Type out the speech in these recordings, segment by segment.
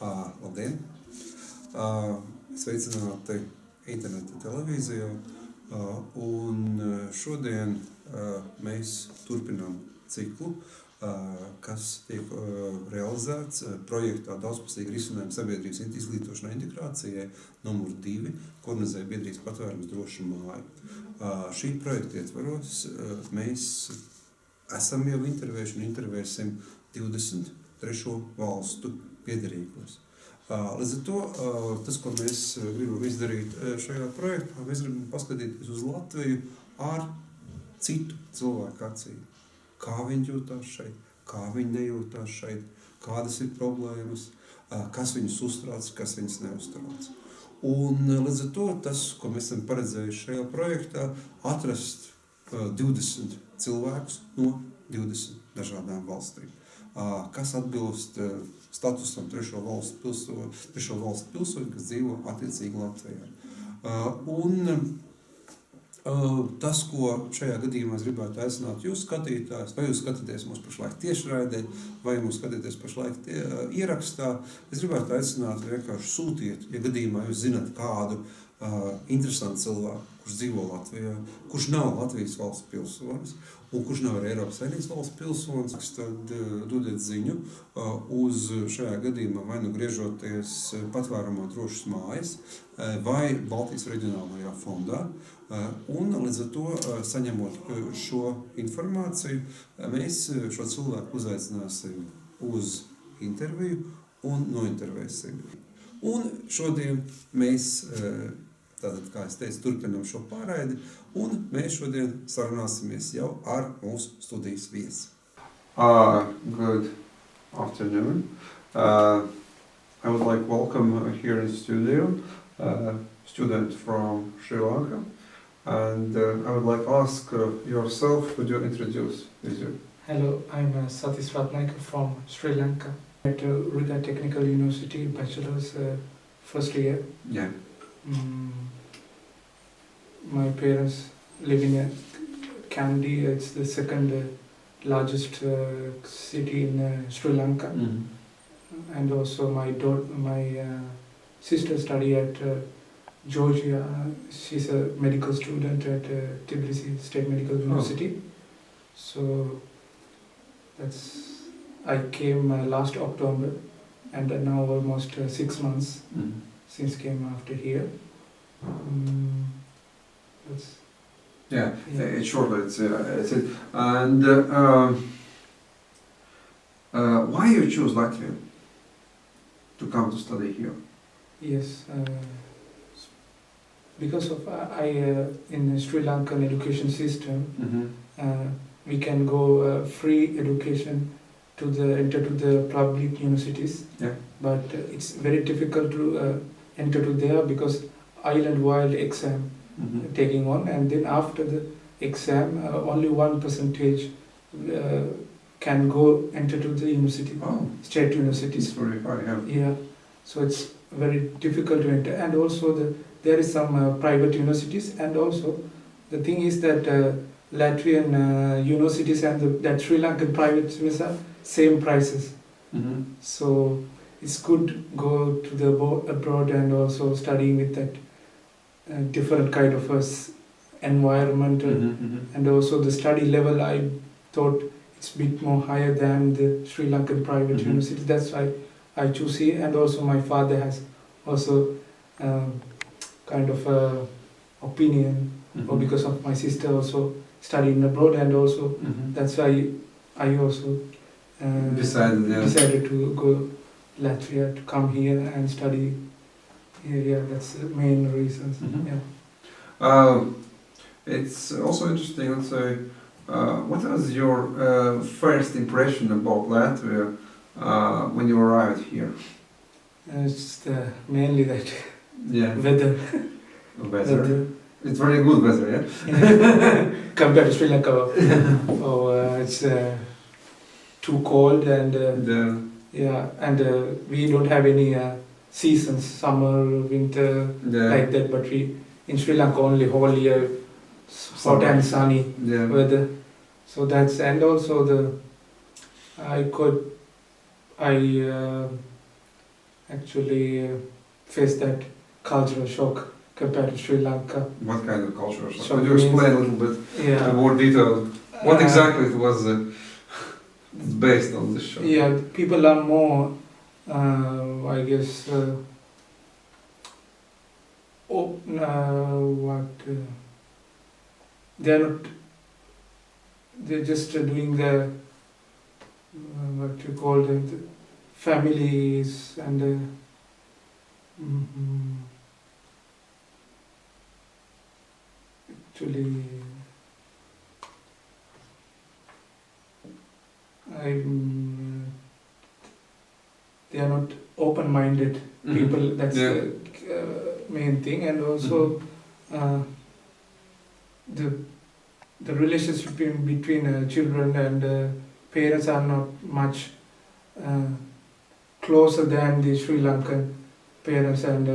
Labdien! Sveicināti interneta televīzijā, un šodien mēs turpinām ciklu, kas tiek realizēts projektā Daudzpusīgi risinājumi sabiedrības izglītošanai, integrācijai nr.2, ko organizē biedrības patvērums drošu māju. Šī projekta ietvaros mēs esam jau intervējuši un intervēsim 23 valstu piederīgos. Līdz ar to, tas, ko mēs gribam izdarīt šajā projektā, mēs gribam paskatīties uz Latviju ar citu cilvēku acīm. Kā viņi jūtās šeit, kā viņi nejūtās šeit, kādas ir problēmas, kas viņus uztrauc, kas viņus neuztrauc. Un līdz ar to tas, ko mēs esam paredzējuši šajā projektā, atrast 20 cilvēkus no 20 dažādām valstīm, kas atbilst statusam trešo valstu pilsoņu, kas dzīvo attiecīgi Latvijā. Tas, ko šajā gadījumā es gribētu aicināt jūs skatītājus, vai jūs skatāties mūs pašlaik tiešraidē, vai mūs skatīties pašlaik ierakstā, es gribētu aicināt vienkārši sūtiet, ja gadījumā jūs zināt kādu interesantu cilvēku, kurš dzīvo Latvijā, kurš nav Latvijas valsts pilsonis un kurš nav Eiropas Savienības valsts pilsonis, tad dodiet ziņu uz šajā gadījumā vai nu griežoties patvērumā drošas mājas vai Baltijas reģionālajā fondā. Un līdz ar to, saņemot šo informāciju, mēs šo cilvēku uzaicināsim uz interviju un nointervēsim. Un šodien mēs, tātad, kā es teicu, turpinām šo pārraidi, un mēs šodien sarunāsimies jau ar mūsu studijas viesi. Good afternoon. I would like to welcome here in the studio student from Sri Lanka. And I would like to ask yourself, would you introduce you? Hello, I'm Satišs from Sri Lanka. At Riga Technical University, bachelor's first year. Yeah. My parents live in Kandy. It's the second largest city in Sri Lanka. Mm-hmm. And also my sister study at Georgia. She's a medical student at Tbilisi State Medical University. So I came last October, and now almost 6 months since came after here. It's short. It's it. And why you choose Latvia to come to study here? Yes, because of in the Sri Lankan education system, we can go free education enter to the public universities. Yeah. But it's very difficult to enter to there because island-wide exam taking on, and then after the exam, only 1% can go enter to the university, state universities. It's very high, yeah. So it's very difficult to enter, and also there is some private universities, and also the thing is that Latvian universities and that Sri Lankan private universities are same prices. So it's good go to the abroad and also studying with that different kind of environment, and also the study level. I thought it's a bit more higher than the Sri Lankan private university. That's why I choose here, and also my father has also kind of opinion, or because of my sister also studying abroad, and also that's why I also decided to go Latvia, to come here and study here. Yeah, that's the main reasons. It's also interesting, let's say, what was your first impression about Latvia when you arrived here? It's mainly that weather. It's very good weather, yeah? Compared to Sri Lanka. It's too cold, and and we don't have any seasons, summer, winter, like that, but we in Sri Lanka only whole year hot and sunny weather. So that's, and also I actually faced that cultural shock compared to Sri Lanka. What kind of cultural shock? Shock Could you explain a little bit more detailed? What exactly it was based on this shock? Yeah, people are more, I guess, they're not. They're just doing the what you call the families and actually they are not open-minded people. That's the main thing, and also the relationship between children and parents are not much closer than the Sri Lankan parents and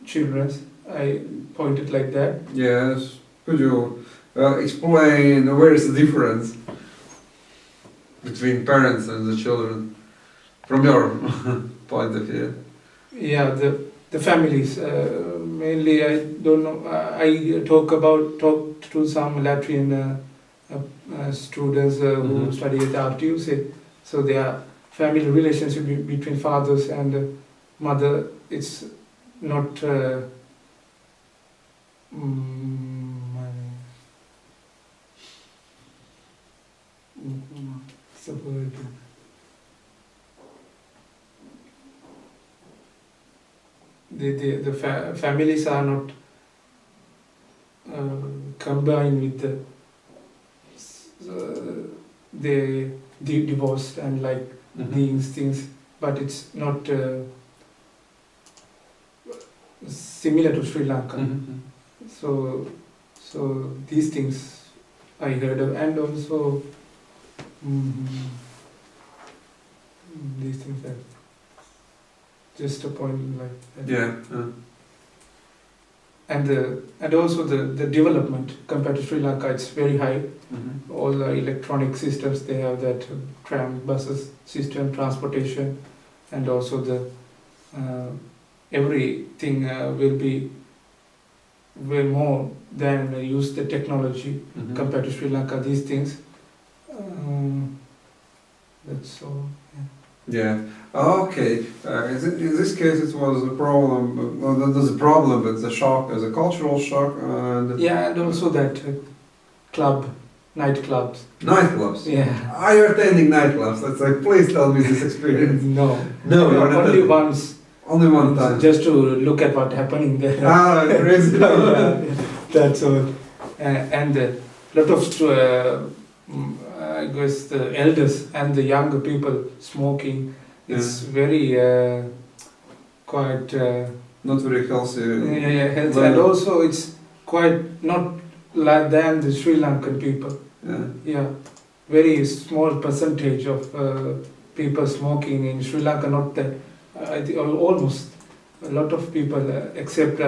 children. I pointed like that. Yes. Could you explain where is the difference between parents and the children from your point of view? Yeah, the families. Mainly, I don't know. I talk to some Latvian students who study at the RTU. So their family relationship between fathers and mother, it's not. The families are not combined with they divorced and like these things, but it's not similar to Sri Lanka. So these things I heard of, and also these things are just a point like that. Yeah. And also the development compared to Sri Lanka, it's very high. All the electronic systems, they have that tram, buses system, transportation, and also the everything will be way more than use the technology compared to Sri Lanka. These things. That's all. Yeah. Okay. In this case, it was a problem. Well, that was a problem, but the shock as a cultural shock, and and also that nightclubs. Nightclubs. Yeah. Are you attending nightclubs? Let's say, please tell me this experience. No, you're not only attending. once. Only one time. Just to look at what's happening there. Crazy. That's all. And a lot of I guess the elders and the younger people smoking. It's very quite not very healthy. healthy, and also it's quite not like than the Sri Lankan people. Yeah, very small percentage of people smoking in Sri Lanka. Not that I think almost a lot of people except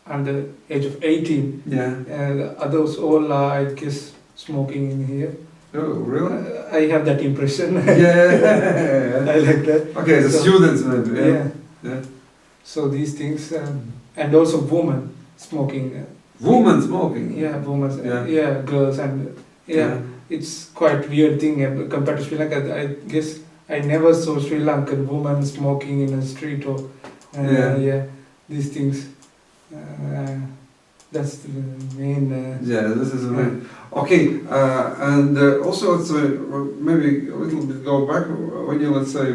under age of 18. Others all are, I guess, smoking in here. Oh, really? I have that impression. Yeah. I like that. Okay, the students maybe. Yeah. So these things, and also women smoking. Women smoking? Yeah, women. Yeah, girls and it's quite weird thing compared to Sri Lanka. I guess I never saw Sri Lankan women smoking in a street or these things. That's the main. This is the main. Okay, and also let's say maybe a little bit go back when you let's say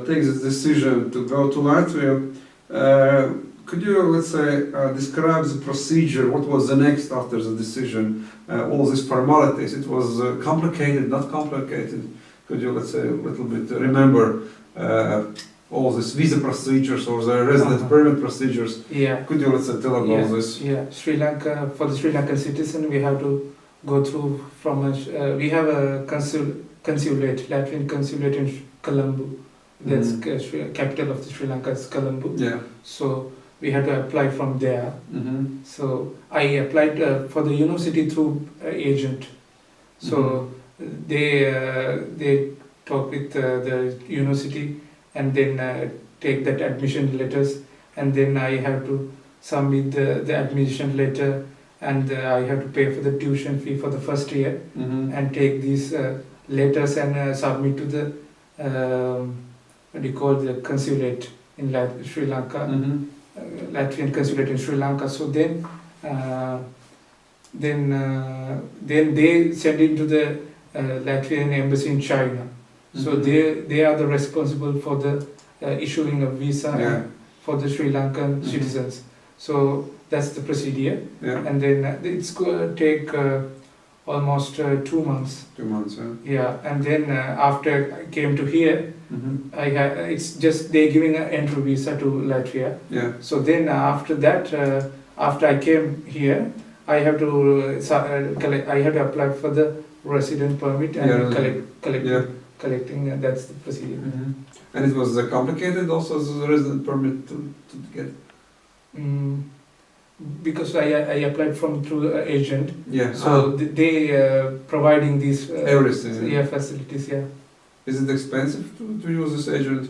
take this decision to go to Latvia. Could you let's say describe the procedure? What was the next after the decision? All these formalities. It was complicated, not complicated. Could you let's say a little bit remember? All these visa procedures or the resident permit procedures. Yeah. Could you let's say tell about this? Yeah. Sri Lanka, for the Sri Lankan citizen, we have to go through from we have a consulate, Latvian consulate in Colombo. That's capital of the Sri Lanka is Colombo. Yeah. So we had to apply from there. So I applied for the university through agent. So they talk with the university. and then take that admission letters, and then I have to submit the admission letter, and I have to pay for the tuition fee for the first year, and take these letters and submit to the what do you call, the consulate in Sri Lanka, Latvian consulate in Sri Lanka. So then they send it to the Latvian embassy in China. So they are the responsible for the issuing a visa for the Sri Lankan citizens. So that's the procedure, and then it's going to take almost 2 months. 2 months, Yeah, and then after I came to here, it's just they giving an entry visa to Latvia. Yeah. So then after that, after I came here, I have to collect. I have to apply for the resident permit and collecting, and that's the procedure. And it was complicated also as a resident permit to get. Because I applied through an agent. Yeah. So they providing these everything. Yeah, facilities. Yeah. Is it expensive to use this agent?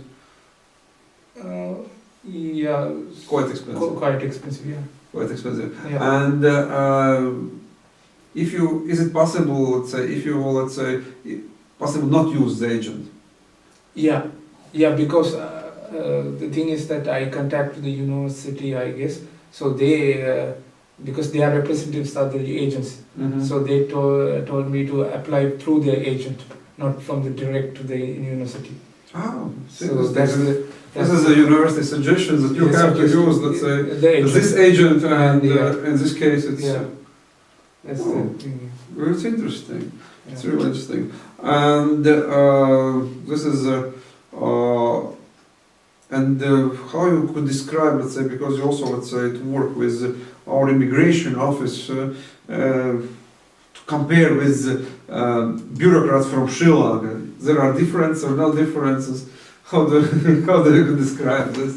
Yeah. Quite expensive. Quite expensive. Yeah. Quite expensive. Yeah. And is it possible? Let's say, possible not use the agent? Yeah. Yeah. Because the thing is that I contact the university, I guess. So they, because they are representatives of the agents, so they told me to apply through their agent, not from the direct to the university. Oh, so this is a university suggestion that you have to use, let's say, this agent, and in this case it's... That's the thing. Well, it's interesting. It's really interesting. And this is... how you could describe, let's say, because you also, let's say, to work with our immigration office, to compare with bureaucrats from Sri Lanka. There are differences or no differences. How do you describe this?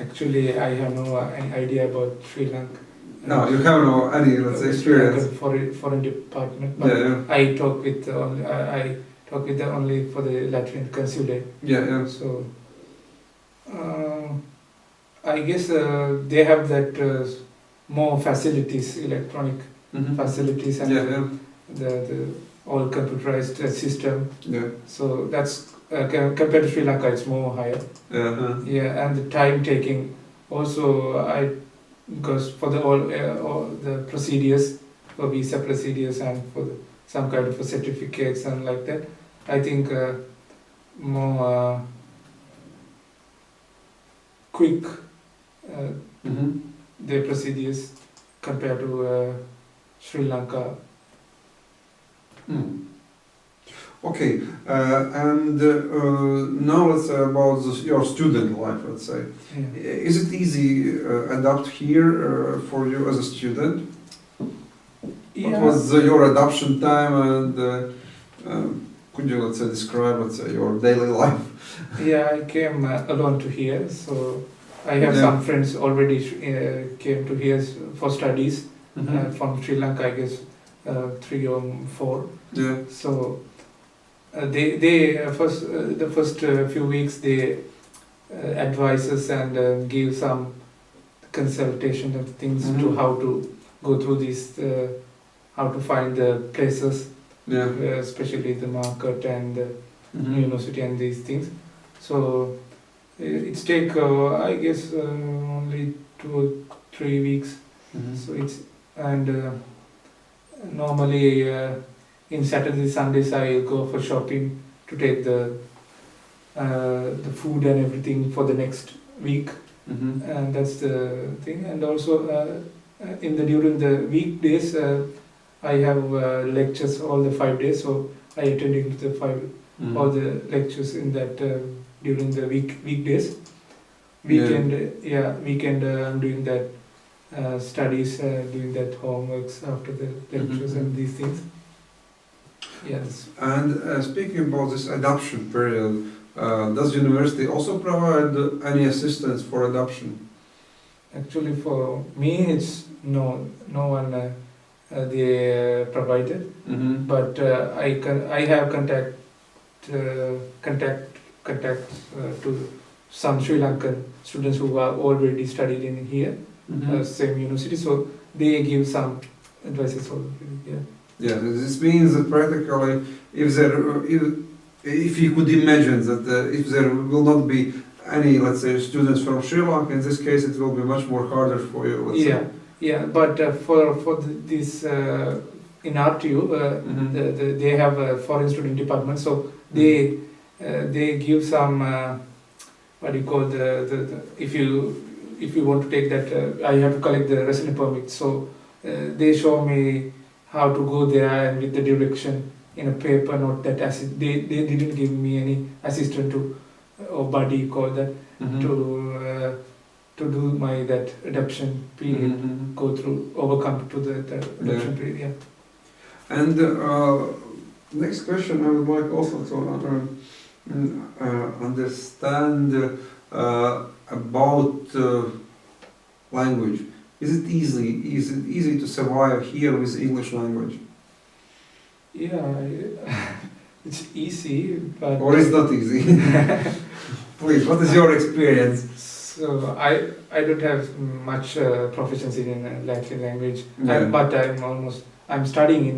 Actually, I have no idea about Sri Lanka. No, you have no any, let's say, experience. Foreign department, but I talk with only for the Latvian consulate. Yeah. So. I guess they have that more facilities, electronic facilities, and the all computerized system. Yeah. So that's compared to Sri Lanka, it's more higher. Yeah, and the time taking also because for the all the procedures, for visa procedures and for some kind of certificates and like that, I think more. Quick their procedures compared to Sri Lanka. Okay, and now let's say about your student life, let's say. Is it easy adapt here for you as a student? What was your adoption time, and could you, let's say, describe, let's say, your daily life? Yeah, I came alone to here, so I have some friends already came to here for studies from Sri Lanka, I guess 3 or 4. Yeah. So they the first few weeks they advise us and give some consultation of things to how to go through these, how to find the places, especially the market and the university and these things. So it's take I guess only 2 or 3 weeks. So it's normally in Saturday Sundays I go for shopping to take the food and everything for the next week, and that's the thing. And also during the weekdays I have lectures all the 5 days, so I attending the all the lectures in that during the weekdays. Weekend I'm doing that studies, doing that homeworks after the lectures and these things. Yes. And speaking about this adoption period, does university also provide any assistance for adoption? Actually, for me, it's no one they provided, but I have contact contact to some Sri Lankan students who are already studied in here, same university. So they give some advices already. Yeah. Yeah, this means that practically, if you could imagine that if there will not be any, let's say, students from Sri Lanka, in this case, it will be much more harder for you. Let's say. Yeah. But this in RTU, they have a foreign student department, so they give some what do you call the if you want to take that, I have to collect the resident permit. So they show me how to go there and with the direction in a paper, not that they didn't give me any assistant to or buddy call that to do my that adoption period, go through, overcome to the adoption period. Yeah. And next question, I would like also to understand about language. Is it easy to survive here with English language? Yeah, it's easy, but or it's not easy. Please, what is your experience? So I don't have much proficiency in Latvian language, Yeah. but I'm studying in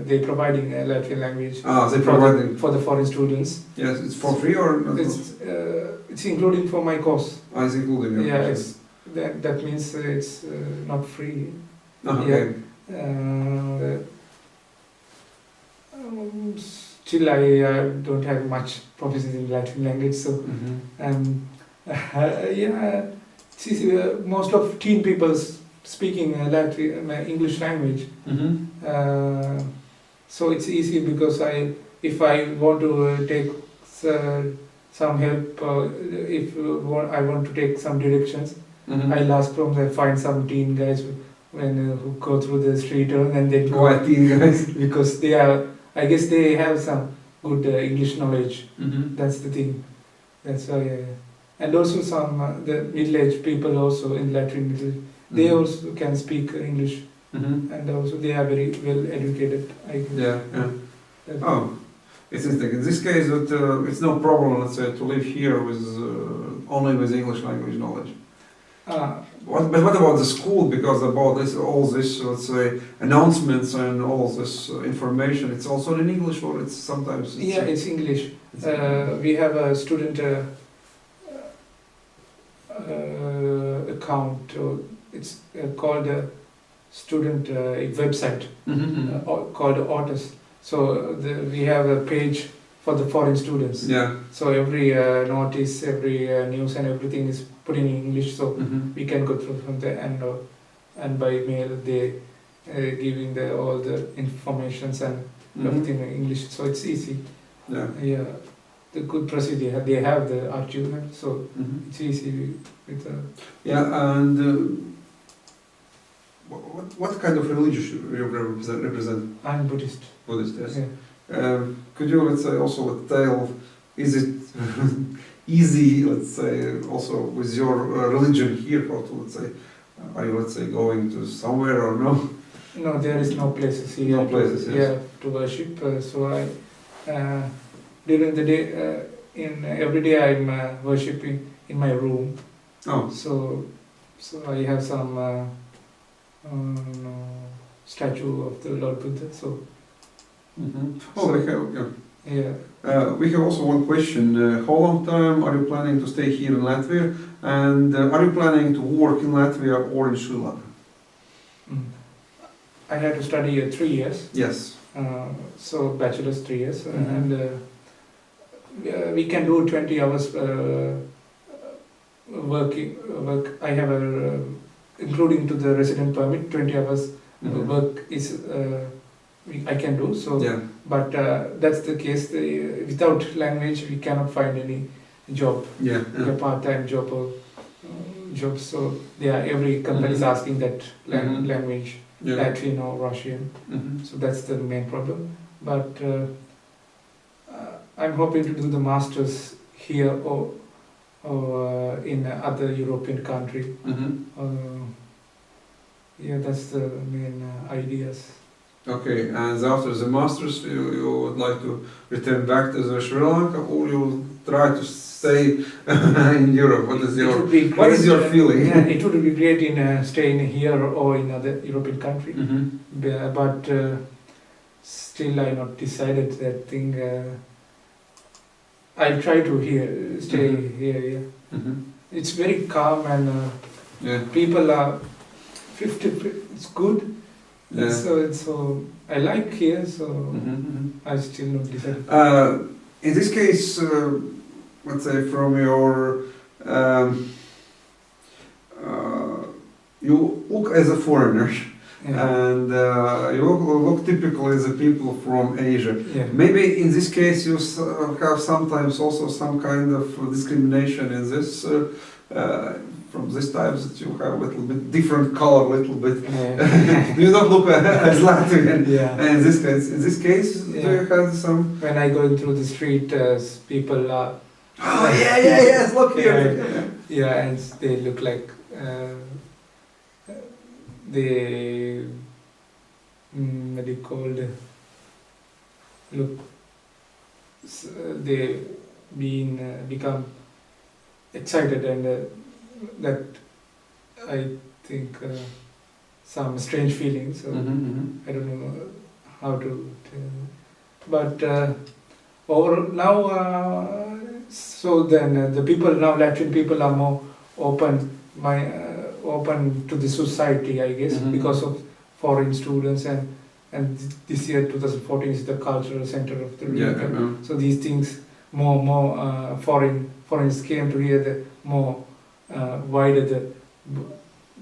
they providing Latvian language They providing for the foreign students. Yes, it's for free or not? It's including for my course. It's including your Yeah, course. that means it's not free. Okay. Still, I don't have much proficiency in Latvian language, so yeah, it's easy. Most of teen people speaking English language, so it's easy because if I want to take some help, if I want to take some directions, I'll ask from them, find some teen guys who go through the street and then go teen guys because I guess they have some good English knowledge. That's the thing. That's why. And also some the middle-aged people also in Latvian middle, they also can speak English, and also they are very well educated. I guess. Yeah. It's interesting. In this case, it's no problem, let's say, to live here with only with English language knowledge. But what about the school? Because about all this, let's say, announcements and all this information, it's also in English, or it's sometimes. It's English. We have a student account. It's called a student website called Otis. So we have a page for the foreign students. Yeah. So every notice, every news and everything is put in English, so we can go through from there, and by mail they giving all the informations and everything in English, so it's easy. Yeah. The good procedure, they have the argument, so it's easy with and what kind of religion you represent? I'm Buddhist. Buddhist, yes. Yeah. Could you, let's say, also tell, is it easy, let's say, also with your religion here, or to, let's say, are you, let's say, going to somewhere or no? No, there is no places here. No places, yes. To worship. So I, during the day, every day I'm worshipping in my room. So I have some statue of the Lord Buddha. So. We have also one question. How long time are you planning to stay here in Latvia? And are you planning to work in Latvia or in Sri Lanka? I had to study 3 years. Yes. So bachelor's 3 years, and we can do 20 hours work. I have including to the resident permit, 20 hours work is. I can do so, but that's the case. Without language, we cannot find any job, a part-time job or job. So every company is asking that language, Latvian or Russian. So that's the main problem. But I'm hoping to do the masters here or in other European country. That's the main ideas. Okay, and after the masters, you would like to return back to Sri Lanka, or you try to stay in Europe? What is It your would be what is great, your feeling? Yeah, it would be great in staying here or in other European country. But still I not decided that thing. I'll try to stay here. Yeah. It's very calm and Yeah. people are 50. It's good. Yeah. So I like here. So I still not decided. In this case, let's say from your, you look as a foreigner, and you look typically as a people from Asia. Yeah. Maybe in this case you have sometimes also some kind of discrimination in this, from this type that you have a little bit different color, a little bit. You don't look as Latvian. Yeah. In this case, do you have some? When I go through the street, people are. Oh yes, look here. Yeah, and they look like they what do you call it? Look, they become excited and that I think some strange feelings. So I don't know how to tell. But over now, so then the people now, Latvian people are more open, open to the society, I guess, because of foreign students and this year 2014 is the cultural center of the region. So these things more foreigners came to here, the more wider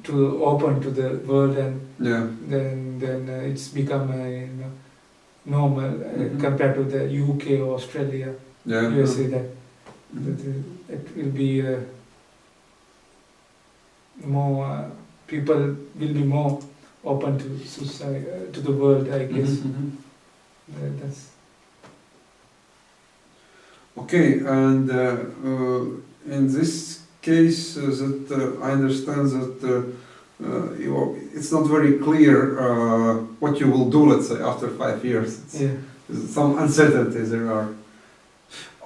to open to the world, and then it's become normal compared to the UK or Australia, USA. That it will be more people will be more open to society, to the world, I guess. That's okay. And in this case, that I understand that it's not very clear what you will do, let's say, after 5 years. Some uncertainties there are.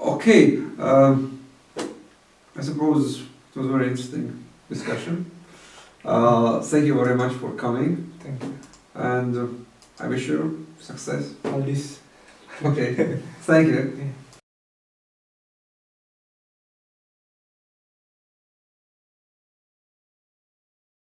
Okay, I suppose it was a very interesting discussion. Thank you very much for coming. Thank you. And I wish you success. All this. Okay, thank you. Yeah.